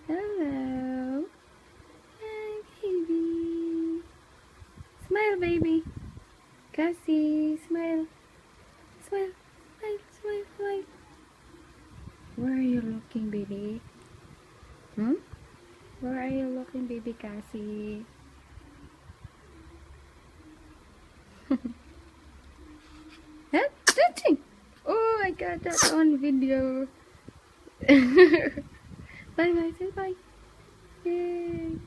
Hello. Hi, baby. Smile, baby. Cassie, smile. Smile, smile, smile, smile. Where are you looking, baby? Hmm? Where are you looking, baby Cassie? Huh? Touching! Oh, I got that on video. Bye bye, say bye. Yay.